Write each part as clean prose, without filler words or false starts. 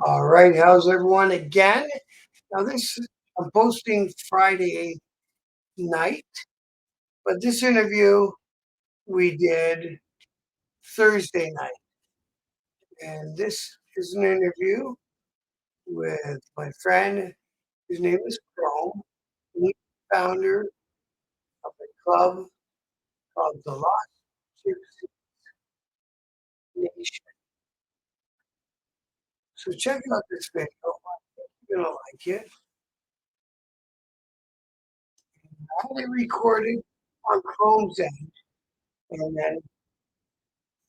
All right, how's everyone again? Now I'm posting Friday night, but this interview we did Thursday night, and this is an interview with my friend. His name is Krome. He's the founder of a club called the Los Gypsy Nation. So check out this video. You're gonna like it. I had it recorded on Chrome's end, and then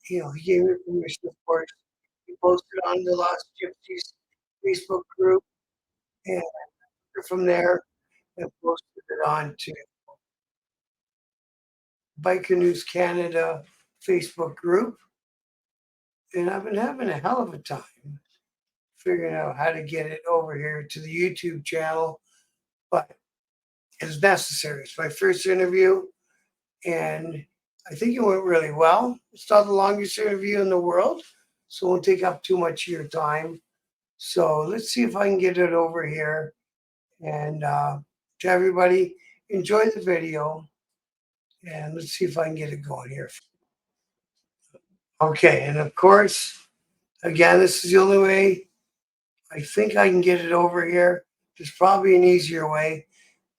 he gave me permission, of course. He posted on the Lost Gypsies Facebook group, and from there, and posted it on to Biker News Canada Facebook group. And I've been having a hell of a time figuring out how to get it over here to the YouTube channel, but it's necessary. It's my first interview, and I think it went really well. It's not the longest interview in the world, so it won't take up too much of your time. So let's see if I can get it over here. And to everybody, enjoy the video. And let's see if I can get it going here. Okay, and of course, again, this is the only way I think I can get it over here. There's probably an easier way,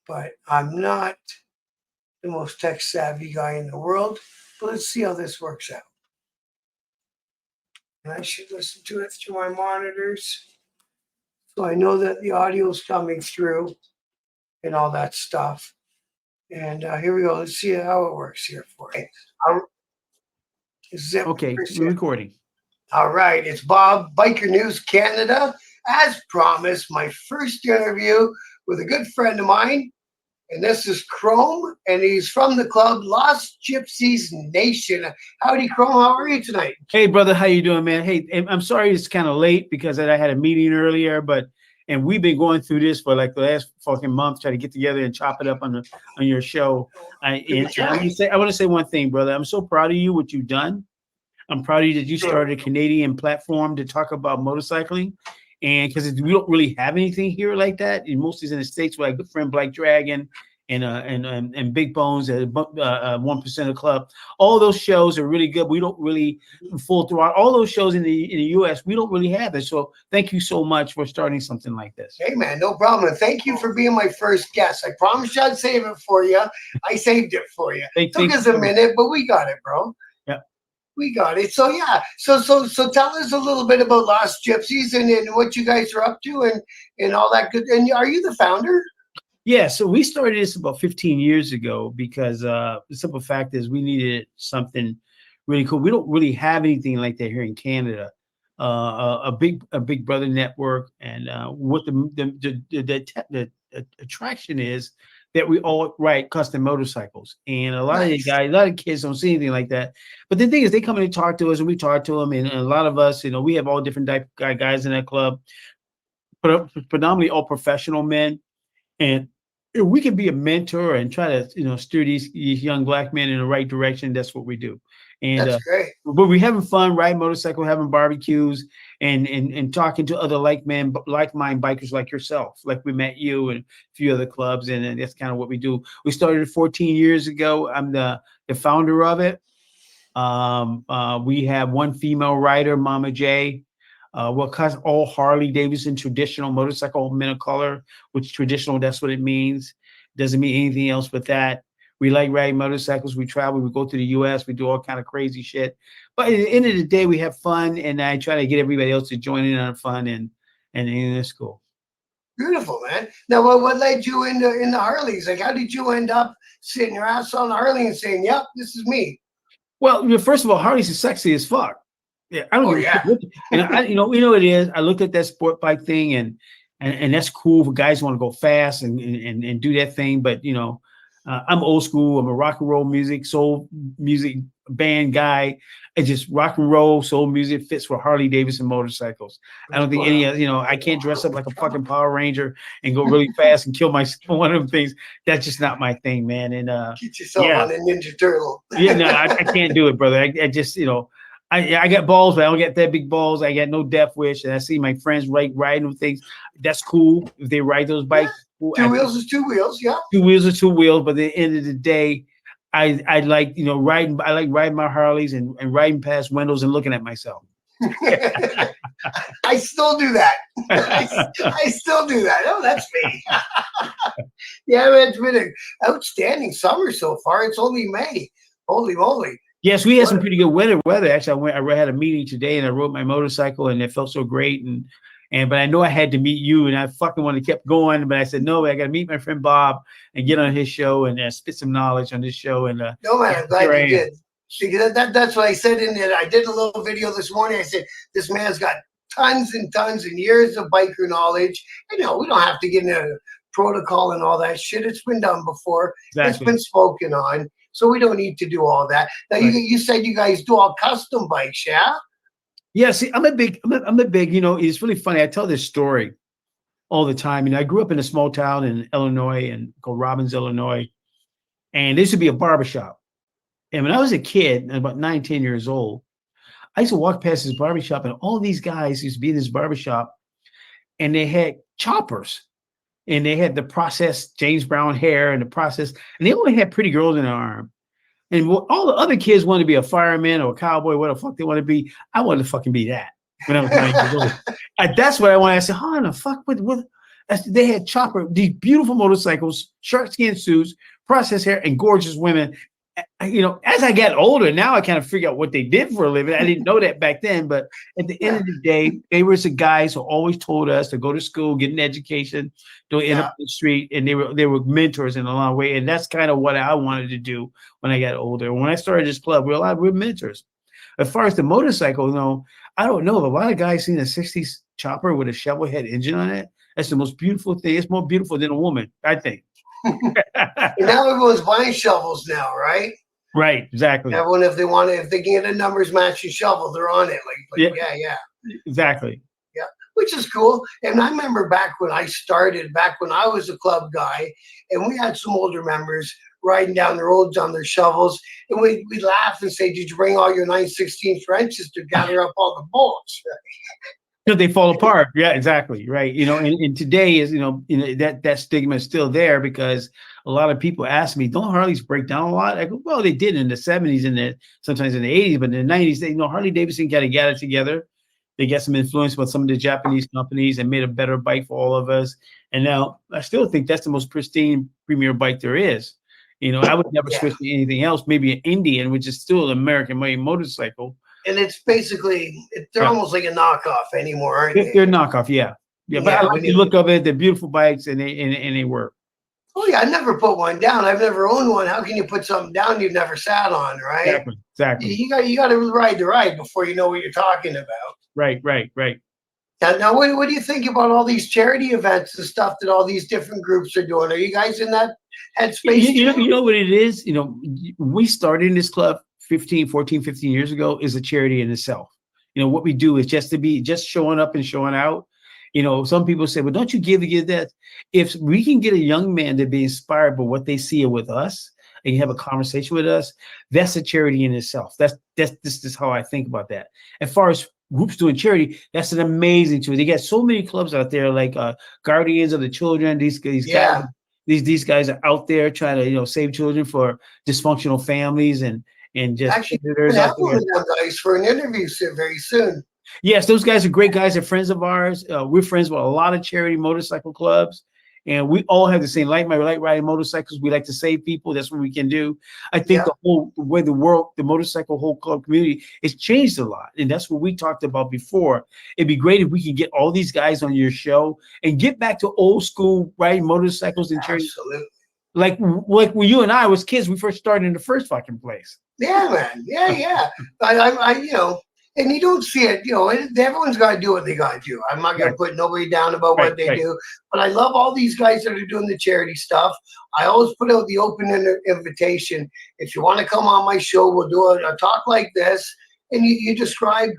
but I'm not the most tech savvy guy in the world. But let's see how this works out. And I should listen to it through my monitors, so I know that the audio is coming through and all that stuff. And here we go. Let's see how it works here for you. Okay, we're recording. All right. It's Bob, Biker News Canada. As promised, my first interview with a good friend of mine. And this is Krome, and he's from the club Los Gypsy Nation. Howdy, Krome. How are you tonight? Hey, brother. How you doing, man? Hey, I'm sorry it's kind of late because I had a meeting earlier, and we've been going through this for like the last fucking month, trying to get together and chop it up on your show. I want to say one thing, brother. I'm so proud of you, what you've done. I'm proud of you that you started a Canadian platform to talk about motorcycling. And because we don't really have anything here like that, and mostly in the States, with like good friend Black Dragon and Big Bones at 1% Club. All those shows are really good. We don't really full throughout all those shows in the US. We don't really have it. So thank you so much for starting something like this. Hey man, no problem. And thank you for being my first guest. I promised you I'd save it for you. I saved it for you. It took us a minute, but we got it, bro. We got it. So yeah. So tell us a little bit about Lost Gypsies and what you guys are up to and all that good. And are you the founder? Yeah. So we started this about 15 years ago because the simple fact is we needed something really cool. We don't really have anything like that here in Canada. A big brother network, and what the attraction is that we all ride custom motorcycles, and a lot of the guys, a lot of kids don't see anything like that. But the thing is, they come in and talk to us, and we talk to them, and a lot of us, we have all different type guys in that club, but predominantly all professional men, and we can be a mentor and try to steer these young black men in the right direction. That's what we do. And that's great. But we're having fun, riding motorcycle, having barbecues, and talking to other like-mind bikers like yourself. Like we met you and a few other clubs, and that's kind of what we do. We started 14 years ago. I'm the founder of it. We have one female rider, Mama J. We'll all Harley Davidson traditional motorcycle men of color, which traditional, that's what it means. Doesn't mean anything else but that. We like riding motorcycles. We travel. We go to the U.S. We do all kind of crazy shit. But at the end of the day, we have fun, and I try to get everybody else to join in on fun, and it's cool. Beautiful, man. Now, what led you in the Harleys? Like, how did you end up sitting your ass on the Harley and saying, "Yep, this is me"? Well, first of all, Harleys is sexy as fuck. Yeah, I don't. And you know it is. I looked at that sport bike thing, and that's cool for guys who want to go fast and do that thing. But I'm old school. I'm a rock and roll music, soul music band guy. And just rock and roll, soul music fits for Harley Davidson motorcycles. I don't think I can't dress up like a fucking Power Ranger and go really fast and kill one of them things. That's just not my thing, man. And get yourself on a Ninja Turtle. Yeah, no, I can't do it, brother. I just I got balls, but I don't get that big balls. I got no death wish, and I see my friends riding them things. That's cool if they ride those Yeah. bikes. Cool. Two wheels is two wheels. Yeah. Two wheels or two wheels, but at the end of the day, I like riding. I like riding my Harleys and riding past windows and looking at myself. I still do that. I still do that. Oh, that's me. Yeah, man, it's been an outstanding summer so far. It's only May. Holy moly. Yes, we had some pretty good weather. Actually, I had a meeting today and I rode my motorcycle and it felt so great. But I know I had to meet you and I fucking wanted to keep going. But I said, no, I got to meet my friend Bob and get on his show and spit some knowledge on this show. And no, man, I'm glad you did. Because that's what I said in it. I did a little video this morning. I said, this man's got tons and tons and years of biker knowledge. We don't have to get into protocol and all that shit. It's been done before. Exactly. It's been spoken on. So we don't need to do all that. Now, right. You said you guys do all custom bikes, yeah? Yeah, see, I'm a big, it's really funny. I tell this story all the time. I grew up in a small town in Illinois called Robbins, Illinois. And there used to be a barbershop. And when I was a kid, about 9, 10 years old, I used to walk past this barbershop and all these guys used to be in this barbershop and they had choppers and they had the processed James Brown hair and the process, and they only had pretty girls in their arm. And all the other kids wanted to be a fireman or a cowboy, what the fuck they want to be. I wanted to fucking be that when I was 9 years old. That's what I wanted. I said, how in the fuck? What? They had these beautiful motorcycles, shark skin suits, processed hair, and gorgeous women. As I got older, now I kind of figure out what they did for a living. I didn't know that back then, but at the end of the day, they were the guys who always told us to go to school, get an education, don't end up in the street, and they were mentors in a long way. And that's kind of what I wanted to do when I got older. When I started this club, we're mentors. As far as the motorcycle, I don't know. A lot of guys seen a 60s chopper with a shovel head engine on it. That's the most beautiful thing. It's more beautiful than a woman, I think. Now everyone's buying shovels now, right? Right, exactly. Everyone, if they can get a numbers matching shovel, they're on it. Yeah. Exactly. Yeah, which is cool. And I remember back when I was a club guy, and we had some older members riding down the roads on their shovels, and we'd laugh and say, "Did you bring all your 9/16 wrenches to gather up all the bolts?" Because they fall apart. Yeah, exactly. Right. And today is, that stigma is still there because a lot of people ask me, don't Harleys break down a lot? I go, well, they did in the 70s and sometimes in the 80s, but in the 90s, Harley Davidson kind of got it together. They got some influence with some of the Japanese companies and made a better bike for all of us. And now I still think that's the most pristine premier bike there is. I would never switch to anything else, maybe an Indian, which is still an American-made motorcycle. And it's basically, they're almost like a knockoff anymore, aren't they? They're knockoff, yeah. But I like the look of it. They're beautiful bikes, and they work. Oh yeah, I never put one down. I've never owned one. How can you put something down you've never sat on, right? Exactly. You got to ride the ride before you know what you're talking about. Right. Now, what do you think about all these charity events and stuff that all these different groups are doing? Are you guys in that headspace? You know what it is? We started in this club 15 years ago is a charity in itself. What we do is just showing up and showing out. Some people say, well, don't you give that? If we can get a young man to be inspired by what they see with us and you have a conversation with us, that's a charity in itself. This is how I think about that. As far as groups doing charity, that's an amazing tool. They got so many clubs out there like Guardians of the Children. These guys, these guys are out there trying to save children for dysfunctional families and just actually have one of them guys for an interview very soon. Yes, those guys are great guys. They're friends of ours. We're friends with a lot of charity motorcycle clubs, and we all have the same like riding motorcycles. We like to save people. That's what we can do. I think the way the motorcycle whole club community has changed a lot, and that's what we talked about before. It'd be great if we could get all these guys on your show and get back to old school riding motorcycles and charity. Absolutely. Like when you and I was kids, we first started in the first fucking place. Yeah, man. Yeah. And you don't see it, everyone's got to do what they got to do. I'm not going to put nobody down about what they do, but I love all these guys that are doing the charity stuff. I always put out the open invitation. If you want to come on my show, we'll do a talk like this, and you describe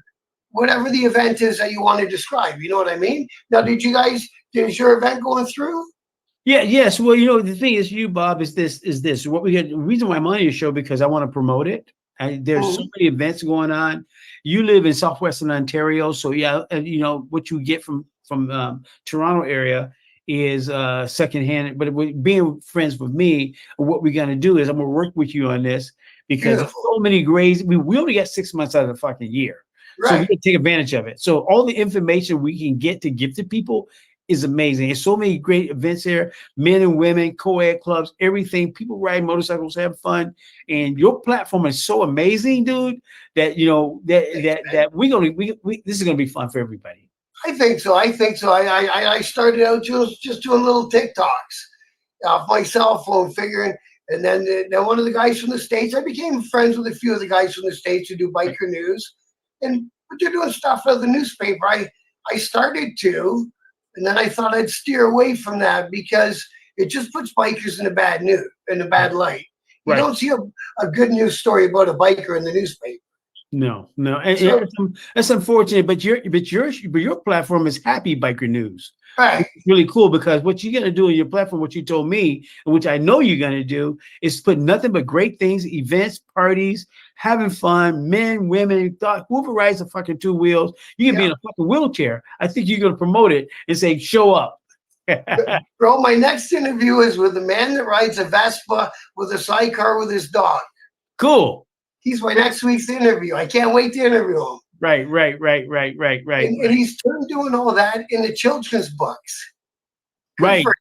whatever the event is that you want to describe. You know what I mean? Now, is your event going through? Yeah, yes. Well, the thing is, Bob, is this. What we get, the reason why I'm on your show, because I want to promote it. There's so many events going on. You live in southwestern Ontario, so yeah, and you know what you get from Toronto area is secondhand. But being friends with me, what we're gonna do is I'm gonna work with you on this because there's Beautiful. so many grades. We only got 6 months out of the fucking year, so we Right. can take advantage of it. So all the information we can get to give to people is amazing. There's so many great events here, men and women, co-ed clubs, everything. People ride motorcycles, have fun, and your platform is so amazing, dude. That you know Thanks, man. that we this is gonna be fun for everybody. I think so. I think so. I started out just doing little TikToks off my cell phone, figuring. And then one of the guys from the States, I became friends with a few of the guys from the States who do biker news. And but they're doing stuff for the newspaper. I started to, and then I thought I'd steer away from that because it just puts bikers in a bad news, in a bad light. You Right. don't see a good news story about a biker in the newspaper. No, no, and So that's unfortunate. But your platform is Happy Biker News. right. It's really cool because what you're gonna do in your platform, what you told me, and which I know you're gonna do, is put nothing but great things, events, parties, having fun, men, women, whoever rides the fucking two wheels, you can be Yeah. in a fucking wheelchair. I think you're gonna promote it and say, show up. Bro, my next interview is with a man that rides a Vespa with a sidecar with his dog. Cool. He's my next week's interview. I can't wait to interview him. Right. And he's turned doing all that in the children's books. Good Right. for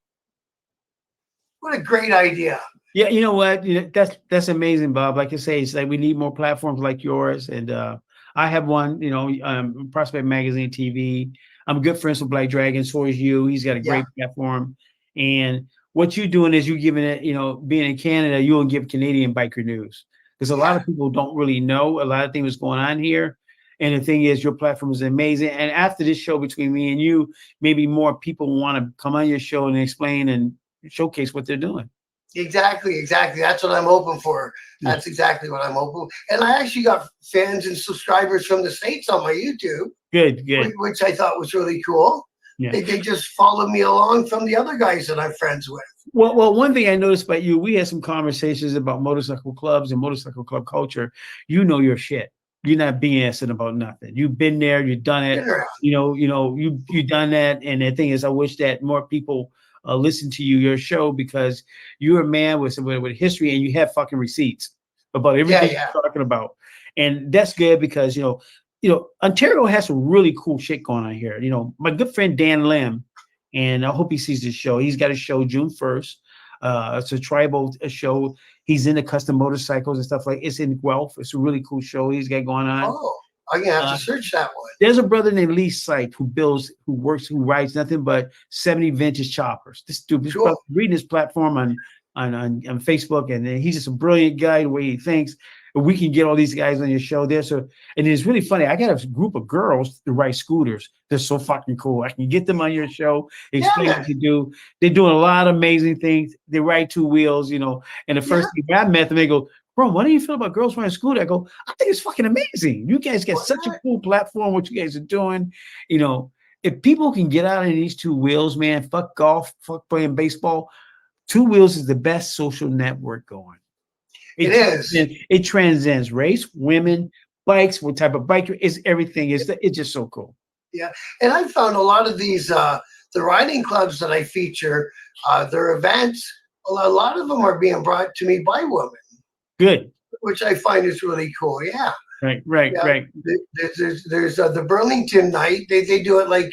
what a great idea. Yeah, you know what? You know, that's amazing, Bob. Like I say, it's like we need more platforms like yours. And I have one, you know, Prospect Magazine TV. I'm good friends with Black Dragon, so is you. He's got a Yeah, great platform. And what you're doing is you're giving it, you know, being in Canada, you'll give Canadian biker news. Because a lot yeah, of people don't really know a lot of things going on here. And the thing is, your platform is amazing. And after this show between me and you, maybe more people want to come on your show and explain and showcase what they're doing. exactly. That's what I'm hoping for. Yeah. That's exactly what I'm hoping. And I actually got fans and subscribers from the States on my YouTube, Good. which I thought was really cool. Yeah. They just follow me along from the other guys that I'm friends with. Well, one thing I noticed about you, we had some conversations about motorcycle clubs and motorcycle club culture. You know your shit. You're not BSing about nothing. You've been there, you've done it. Been around. You done that. And the thing is, I wish that more people listen to your show, because you're a man with history and you have fucking receipts about everything Yeah. you're talking about. And that's good because Ontario has some really cool shit going on here. You know, my good friend Dan Lim, and I hope he sees this show. He's got a show June 1st. It's a tribal show. He's into custom motorcycles and stuff it's in Guelph. It's a really cool show he's got going on. Oh, I'm gonna have to search that one. There's a brother named Lee Syke who rides nothing but 70 vintage choppers. This dude, Cool. reading his platform on Facebook, and he's just a brilliant guy the way he thinks. We can get all these guys on your show there. So, and it's really funny. I got a group of girls that ride scooters. They're so fucking cool. I can get them on your show, explain what you do. They're doing a lot of amazing things. They ride two wheels, and the first thing I met them, they go, "Bro, what do you feel about girls riding a scooter?" I go, "I think it's fucking amazing. You guys got such a cool platform, what you guys are doing. If people can get out of these two wheels, man, fuck golf, fuck playing baseball. Two wheels is the best social network going. It transcends race, women, bikes, what type of biker is everything. It's just so cool. Yeah, and I found a lot of these the riding clubs that I feature, their events. A lot of them are being brought to me by women. Good, which I find is really cool. Yeah, right. There's the Burlington night. They do it like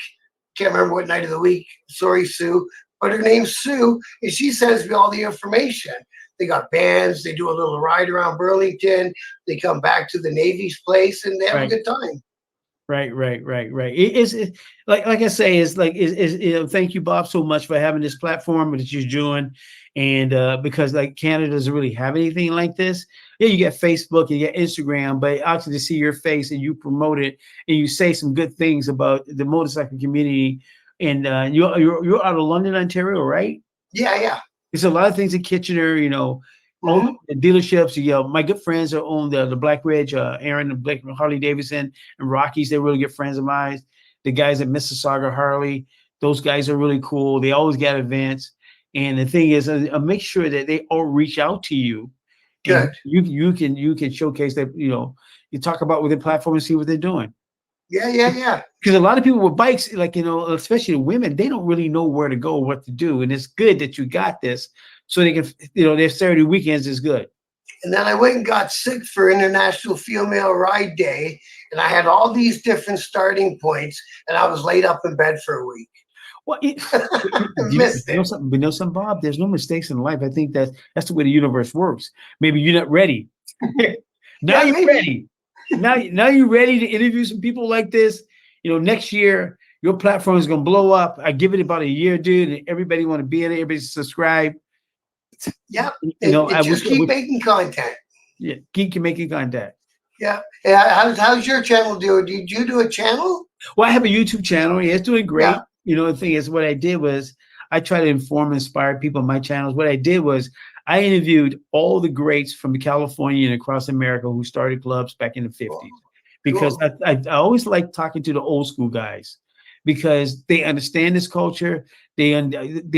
can't remember what night of the week. Sorry, Sue, but her name's Sue, and she sends me all the information. They got bands. They do a little ride around Burlington. They come back to the Navy's place, and they have a good time. Right. It's like I say, thank you, Bob, so much for having this platform that you're doing. And because Canada doesn't really have anything like this. Yeah, you got Facebook, you got Instagram, but actually to see your face and you promote it and you say some good things about the motorcycle community. And you're out of London, Ontario, right? Yeah. There's a lot of things in Kitchener, own the dealerships. My good friends are own the Black Ridge, Aaron and Blake, Harley Davidson and Rockies. They're really good friends of mine. The guys at Mississauga Harley, those guys are really cool. They always got events. And the thing is, make sure that they all reach out to you and Good. you can showcase that, you talk about with their platform and see what they're doing. Yeah, yeah, yeah. Because a lot of people with bikes, like, especially the women, they don't really know where to go, what to do. And it's good that you got this so they can, their Saturday weekends is good. And then I went and got sick for International Female Ride Day, and I had all these different starting points, and I was laid up in bed for a week. Well, I missed it. something, Bob? There's no mistakes in life. I think that's the way the universe works. Maybe you're not ready. Now Yeah, you're maybe. ready. Now you're ready to interview some people like this. Next year your platform is gonna blow up. I give it about a year, dude, and everybody want to be in it. Everybody subscribe. Yeah. I Just keep making content. Yeah, keep making contact. Yeah. Yeah. How's your channel doing? Did you do a channel? Well, I have a YouTube channel. Yeah, it's doing great. Yeah. The thing is, what I did was I try to inform and inspire people on my channels. What I did was I interviewed all the greats from California and across America who started clubs back in the 50s. Because Cool. I always like talking to the old school guys because they understand this culture. They're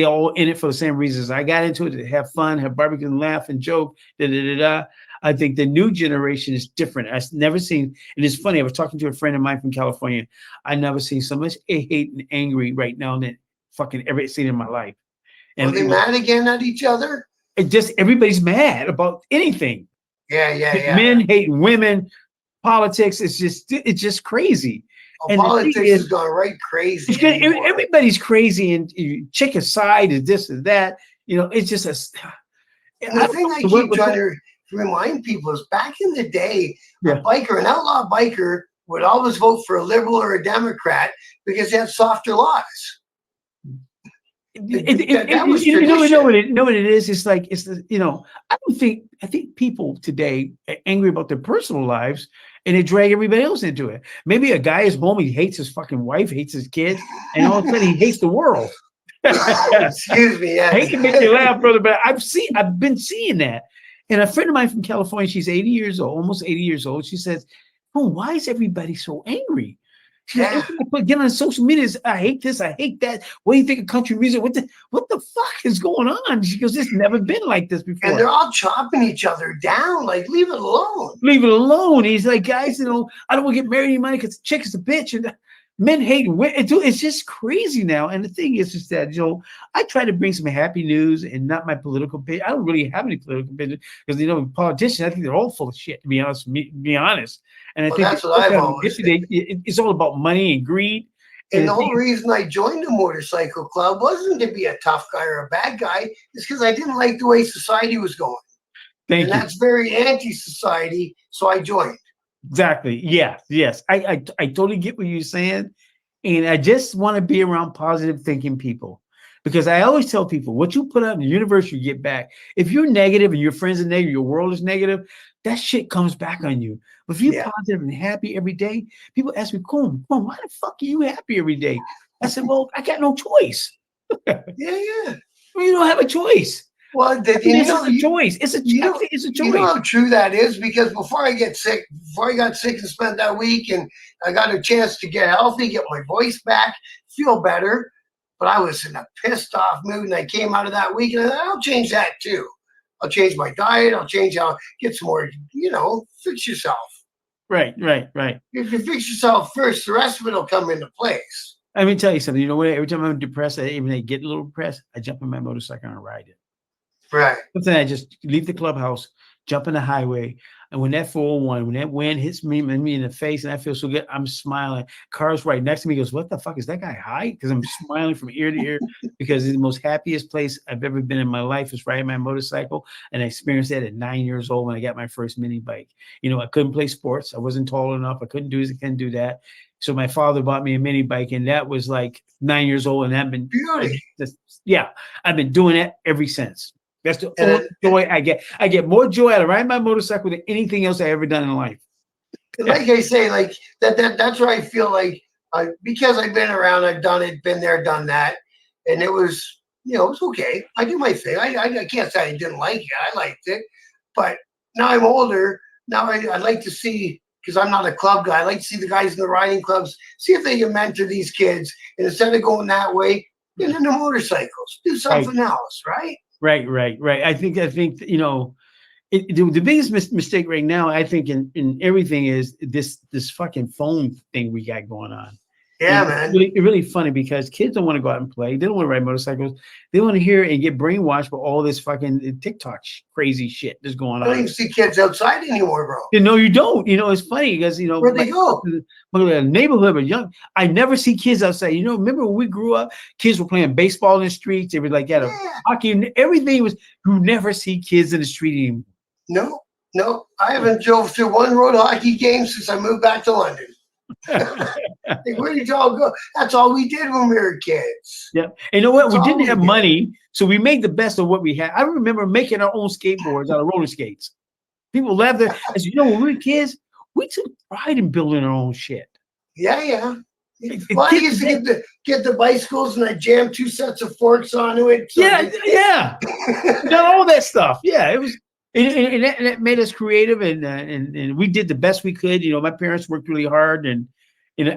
all in it for the same reasons. I got into it to have fun, have barbecue, and laugh and joke. Da, da, da, da. I think the new generation is different. I've never seen, and it's funny. I was talking to a friend of mine from California. I never seen so much hate and angry right now than fucking ever seen in my life. Are And they mad again at each other? it just everybody's mad about anything. Yeah, yeah, yeah. Men hating women, politics. It's just crazy. Well, And politics the thing is going right crazy. Anymore. everybody's crazy and chick aside is this and that. It's just And the thing I keep trying to remind people is back in the day, Yeah. an outlaw biker would always vote for a liberal or a Democrat because they had softer laws. That was You know tradition. what it is? It's like I think people today are angry about their personal lives and they drag everybody else into it. Maybe a guy is home, he hates his fucking wife, hates his kids, and all of a sudden he hates the world. Excuse me. Yeah. I hate to make you laugh, brother, but I've been seeing that. And a friend of mine from California, she's 80 years old, almost 80 years old. She says, "Oh, why is everybody so angry?" She's like, everybody get on social media. I hate this. I hate that. What do you think of country music? What the fuck is going on? She goes, "It's never been like this before." And they're all chopping each other down. Like, leave it alone. Leave it alone. He's like, guys, I don't want to get married anymore because the chick is a bitch. And men hate women. It's just crazy now. And the thing is that, I try to bring some happy news and not my political opinion. I don't really have any political opinion because, politicians, I think they're all full of shit, to be honest. And I think that's what I've always said. It's all about money and greed. And the whole reason I joined the motorcycle club wasn't to be a tough guy or a bad guy. It's because I didn't like the way society was going. Thank you. That's very anti-society. So I joined. Exactly. Yeah. Yes. I totally get what you're saying. And I just want to be around positive thinking people because I always tell people what you put out in the universe, you get back. If you're negative and your friends are negative, your world is negative, that shit comes back on you. But if you're positive and happy every day, people ask me, Krome, why the fuck are you happy every day? I said, well, I got no choice. Yeah. Well, you don't have a choice. Well, it's a choice. It's a choice. You know how true that is because before I got sick and spent that week and I got a chance to get healthy, get my voice back, feel better, but I was in a pissed off mood and I came out of that week and I thought, I'll change that too. I'll change my diet. I'll change how get some more, fix yourself. Right. If you fix yourself first, the rest of it will come into place. Let me tell you something. Every time I'm depressed, even I get a little depressed, I jump on my motorcycle and ride it. Right. Something I just leave the clubhouse, jump in the highway, and when that 401, when that wind hits me in the face, and I feel so good, I'm smiling. Car's right next to me. Goes, what the fuck is that guy high? Because I'm smiling from ear to ear because it's the most happiest place I've ever been in my life is riding my motorcycle, and I experienced that at 9 years old when I got my first mini bike. I couldn't play sports. I wasn't tall enough. I couldn't do this. I couldn't do that. So my father bought me a mini bike, and that was like 9 years old, and I've been I've been doing that ever since. That's the only joy I get. I get more joy out of riding my motorcycle than anything else I've ever done in life. Like I say, like that's where I feel like because I've been around, I've done it, been there, done that, and it was, it was okay. I do my thing. I can't say I didn't like it. I liked it, but now I'm older. Now I like to see, because I'm not a club guy, I like to see the guys in the riding clubs, see if they can mentor these kids, and instead of going that way, get into motorcycles, do something else, right? Right. I think The biggest mistake right now, I think, in everything is this fucking phone thing we got going on. Yeah, And man. it's really funny because kids don't want to go out and play. They don't want to ride motorcycles. They want to hear and get brainwashed by all this fucking TikTok crazy shit that's going I don't on. even see kids outside anymore, bro. You don't. It's funny because Where'd they go? my neighborhood, but young. I never see kids outside. Remember when we grew up, kids were playing baseball in the streets. They were like at a hockey, and everything was. You never see kids in the street anymore. No. I haven't drove through one road hockey game since I moved back to London. Like, where did y'all go? That's all we did when we were kids. Yeah. And you know what? That's We didn't all have we did. money, so we made the best of what we had. I remember making our own skateboards out of roller skates. People laughed at us. When we were kids, we took pride in building our own shit. Yeah. Well, I used to get the bicycles and I jammed 2 sets of forks onto it. So Yeah. Done all that stuff. Yeah, it was, and it made us creative, and we did the best we could. My parents worked really hard, and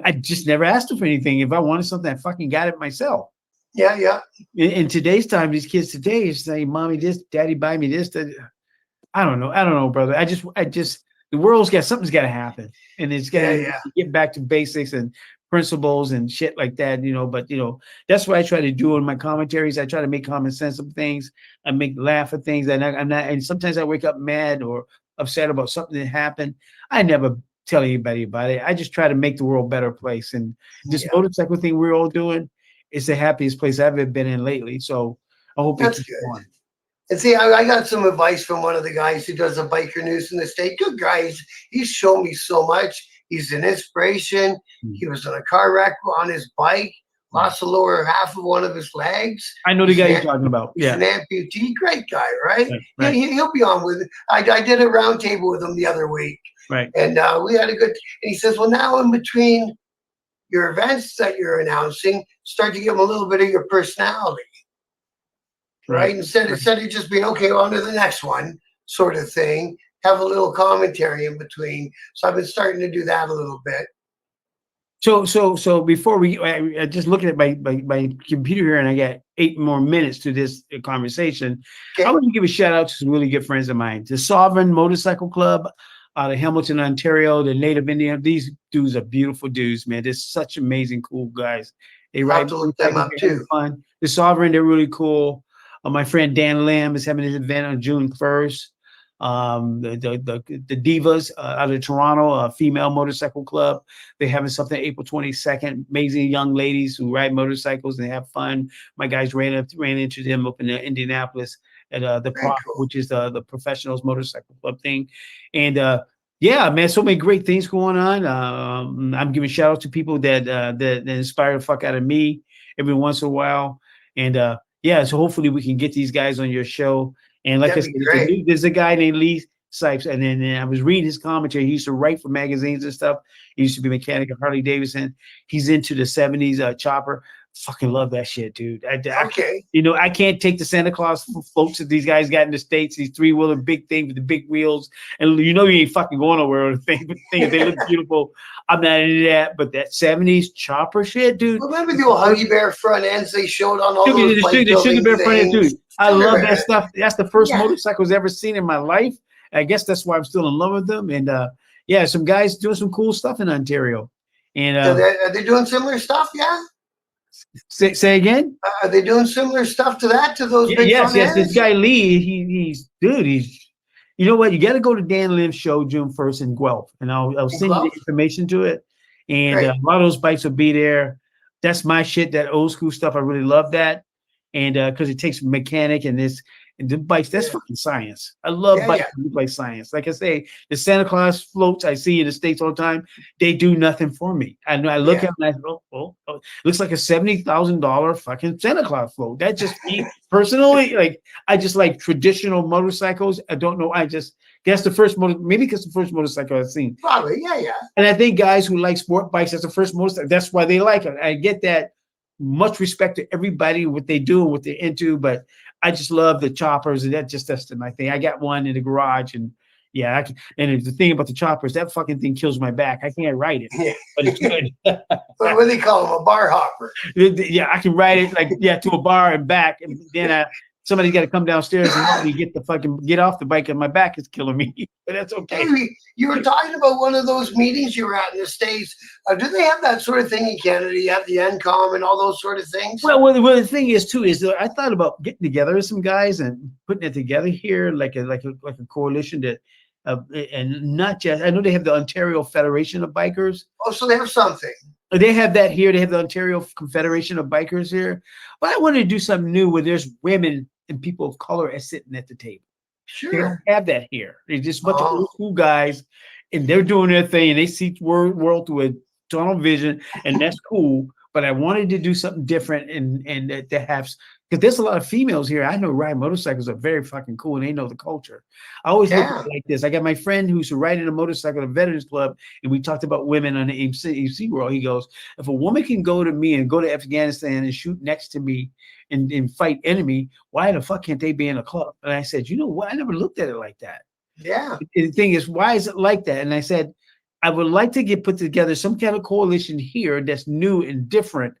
I just never asked them for anything. If I wanted something, I fucking got it myself. Yeah. In today's time, these kids today say, "Mommy, this, Daddy, buy me this." I don't know, brother. I just, the something's got to happen, and it's got to get back to basics and principles and shit like that. But that's what I try to do in my commentaries. I try to make common sense of things. I make laugh at things, and I'm not. And sometimes I wake up mad or upset about something that happened. I never tell anybody about it. I just try to make the world a better place. And this motorcycle thing we're all doing is the happiest place I've ever been in lately. So I hope that's it keeps good. And see, I got some advice from one of the guys who does the biker news in the state. Good guy. He's shown me so much. He's an inspiration. He was in a car wreck on his bike, lost the lower half of one of his legs. I know the guy you're talking about. He's an amputee. Great guy, right? Yeah, he'll be on with it. I did a round table with him the other week. Right. And we had a good, and he says, well, now in between your events that you're announcing, start to give them a little bit of your personality. Right? Instead of just being, okay, on to the next one sort of thing, have a little commentary in between. So I've been starting to do that a little bit. So before I just looking at my computer here, and I got 8 more minutes to this conversation. Okay. I want to give a shout out to some really good friends of mine. The Sovereign Motorcycle Club out of Hamilton, Ontario, the Native Indian. These dudes are beautiful dudes, man. They're such amazing, cool guys. They ride to look them up too. Fun. The Sovereign, they're really cool. My friend Dan Lamb is having his event on June 1st. The Divas out of Toronto, female motorcycle club. They're having something April 22nd. Amazing young ladies who ride motorcycles and have fun. My guys ran into them up in Indianapolis at the Prop, which is the professionals motorcycle club thing. And yeah, man, so many great things going on. I'm giving shout out to people that inspire the fuck out of me every once in a while. And yeah, so hopefully we can get these guys on your show. And like I said, there's a guy named Lee Sipes, and then I was reading his commentary. He used to write for magazines and stuff. He used to be a mechanic at Harley Davidson. He's into the 70s chopper. Fucking love that shit, dude. I can't take the Santa Claus floats that these guys got in the States, these 3-wheeler big thing with the big wheels. And you ain't fucking going nowhere with the thing. They look beautiful. I'm not into that, but that 70s chopper shit, dude. Remember the old Huggy Bear front ends they showed on all those bike the Sugar Bear front end, dude. I love that stuff. That's the first motorcycles ever seen in my life. I guess that's why I'm still in love with them. And yeah, some guys doing some cool stuff in Ontario. And are they doing similar stuff? Yeah. Say again? Are they doing similar stuff to that, to those big front ends? This guy Lee, he's you know what? You got to go to Dan Lim's show June 1st in Guelph, and I'll send you the information to it. And a lot of those bikes will be there. That's my shit, that old school stuff. I really love that. And because it takes mechanic and the bikes, that's fucking science. I love bikes that look like science. Like I say, the Santa Claus floats I see in the States all the time, they do nothing for me. I know I look at them and I go, oh, looks like a $70,000 fucking Santa Claus float. That just me personally, like I just like traditional motorcycles. I don't know. That's the first maybe because the first motorcycle I've seen. Probably, yeah. And I think guys who like sport bikes, that's the first motorcycle. That's why they like it. I get that. Much respect to everybody, what they do and what they're into, but I just love the choppers, and that's my thing. I got one in the garage, and and the thing about the choppers, that fucking thing kills my back. I can't ride it, but it's good. What do they call them? A bar hopper? Yeah, I can ride it to a bar and back, and then Somebody's got to come downstairs and help me get off the bike, and my back is killing me. But that's okay. Hey, you were talking about one of those meetings you were at in the States. Do they have that sort of thing in Canada? You have the NCOM and all those sort of things? Well, the thing is too is that I thought about getting together with some guys and putting it together here, like a coalition that, and not just. I know they have the Ontario Federation of Bikers. Oh, so they have something. They have that here. They have the Ontario Confederation of Bikers here. But I wanted to do something new where there's women and people of color as sitting at the table. They don't Sure. have that here. They're just a bunch of old school guys, and they're doing their thing, and they see world through a tunnel vision, and that's cool. But I wanted to do something different, and to have, because there's a lot of females here. I know ride motorcycles are very fucking cool, and they know the culture. I always look at it like this. I got my friend who's riding a motorcycle at a Veterans Club, and we talked about women on the AC world. He goes, if a woman can go to me and go to Afghanistan and shoot next to me and fight enemy, why the fuck can't they be in a club? And I said, you know what? I never looked at it like that. Yeah. The thing is, why is it like that? And I said, I would like to get put together some kind of coalition here that's new and different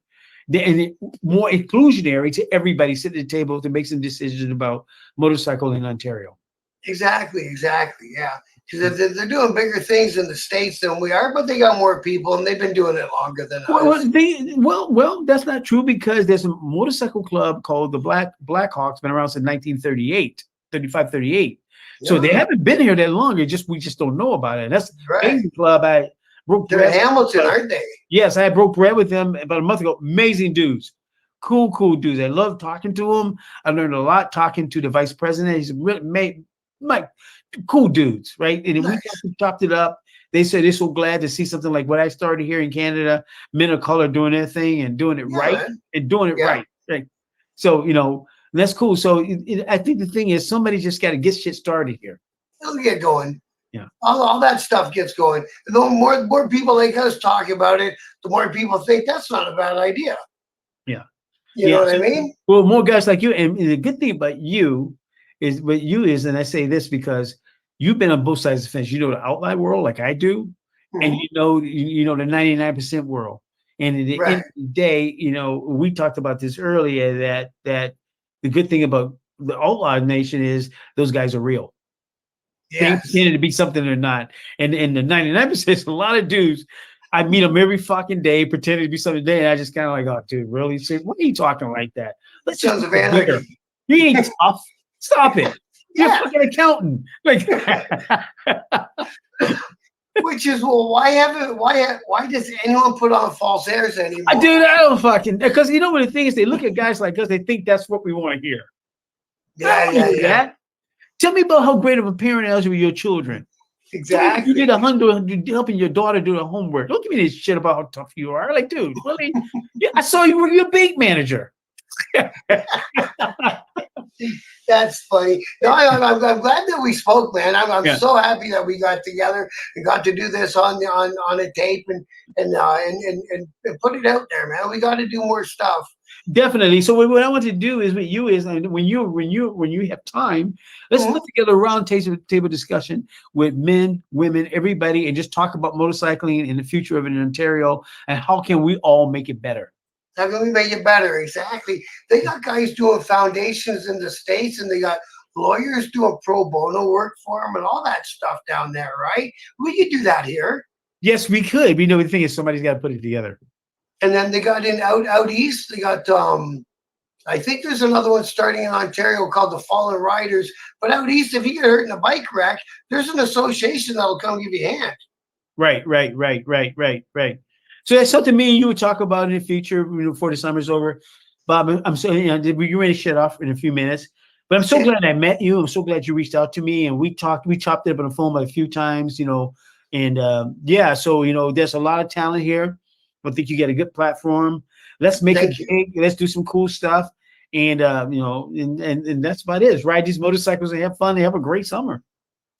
and more inclusionary to everybody sitting at the table to make some decisions about motorcycle in Ontario. Exactly. Yeah. Because they're doing bigger things in the States than we are, but they got more people and they've been doing it longer than us. Well, that's not true, because there's a motorcycle club called the Blackhawks, been around since 1938, 35, 38. So they haven't been here that long. We just don't know about it. That's right. the club. I broke bread. They're in Hamilton, aren't they? Yes, I broke bread with them about a month ago. Amazing dudes. Cool dudes. I love talking to them. I learned a lot talking to the vice president. He's really cool dudes, right? And nice. We chopped it up. They said they're so glad to see something like what I started here in Canada, men of color doing their thing and doing it right, man. And doing it right. So, that's cool. So I think the thing is, somebody just got to get shit started here. It'll get going. Yeah. All that stuff gets going. The more people like us talk about it, the more people think that's not a bad idea. Yeah. You know what I mean? Well, more guys like you. And the good thing about you is, and I say this because you've been on both sides of the fence. You know the outline world like I do, and you know the 99% world. And at the end of the day, we talked about this earlier, that the good thing about the outlaw nation is those guys are real. They pretend to be something they're not. And the 99%, a lot of dudes, I meet them every fucking day, pretending to be something today, and I just kind of like, oh, dude, really? Why are you talking like that? Let's just Sons of anarchy. You ain't tough. Stop it. You're a fucking accountant. Like, which is, well, why does anyone put on false airs anymore? Dude, I don't fucking, because you know what the thing is, they look at guys like us, they think that's what we want to hear. Yeah. Tell me about how great of a parent I was with your children. Exactly. You did 100 helping your daughter do the homework. Don't give me this shit about how tough you are. Like, dude, really? Yeah, I saw you were your bank manager. That's funny. No, I'm glad that we spoke, man. I'm so happy that we got together and got to do this on a tape and put it out there, man. We got to do more stuff. Definitely. So what I want to do is with you is when you have time, let's put together a round table discussion with men, women, everybody, and just talk about motorcycling and the future of it in Ontario and how can we all make it better. How can we make it better? Exactly. They got guys doing foundations in the States, and they got lawyers doing pro bono work for them and all that stuff down there, right? We could do that here. Yes, we could. We know the thing is somebody's got to put it together. And then they got out east. They got I think there's another one starting in Ontario called the Fallen Riders. But out east, if you get hurt in a bike wreck, there's an association that'll come give you a hand. Right. So that's something me and you would talk about in the future before the summer's over. Bob, I'm so we're ready to shut off in a few minutes. But I'm so glad I met you. I'm so glad you reached out to me and we chopped it up on the phone a few times, And so there's a lot of talent here. I think you get a good platform. Let's make it big. Let's do some cool stuff. And and that's about it. Ride these motorcycles and have fun and have a great summer.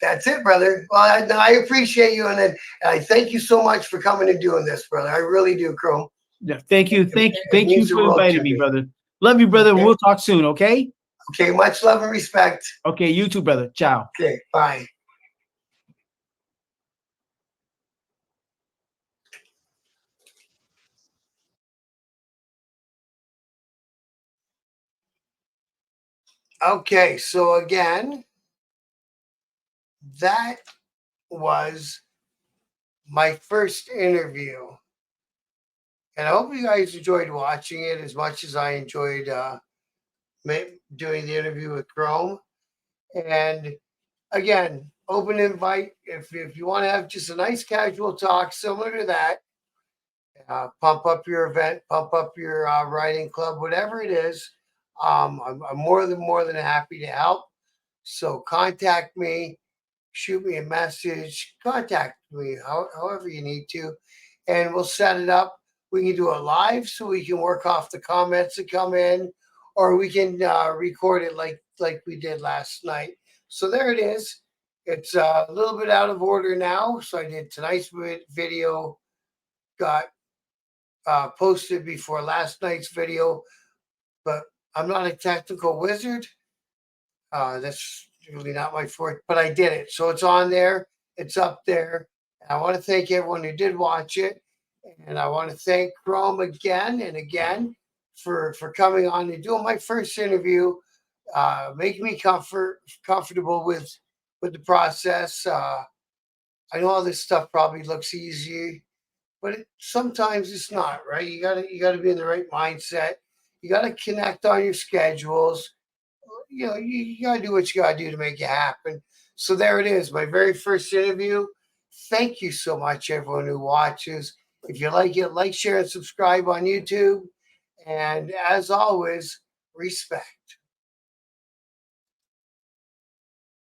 That's it, brother. Well, I appreciate you, and I thank you so much for coming and doing this, brother. I really do, Krome. Yeah, thank you for inviting me, brother. Love you, brother. Okay. We'll talk soon, okay? Okay, much love and respect. Okay, you too, brother. Ciao. Okay, bye. Okay, so again, that was my first interview. And I hope you guys enjoyed watching it as much as I enjoyed doing the interview with Krome. And again, open invite. If you want to have just a nice casual talk similar to that, pump up your event, pump up your writing club, whatever it is, I'm more than happy to help. So contact me, shoot me a message, contact me however you need to, and we'll set it up. We can do a live so we can work off the comments that come in, or we can record it like we did last night. So there it is. It's a little bit out of order now. So I did tonight's video, got posted before last night's video, but I'm not a technical wizard. That's really not my forte, but I did it. So it's on there. It's up there. And I want to thank everyone who did watch it. And I want to thank Krome again and again for coming on and doing my first interview, making me comfortable with the process. I know all this stuff probably looks easy, but sometimes it's not, right? You gotta be in the right mindset. You gotta connect on your schedules. You gotta do what you gotta do to make it happen. So there it is, my very first interview. Thank you so much, everyone who watches. If you like it, like, share, and subscribe on YouTube. And as always, respect.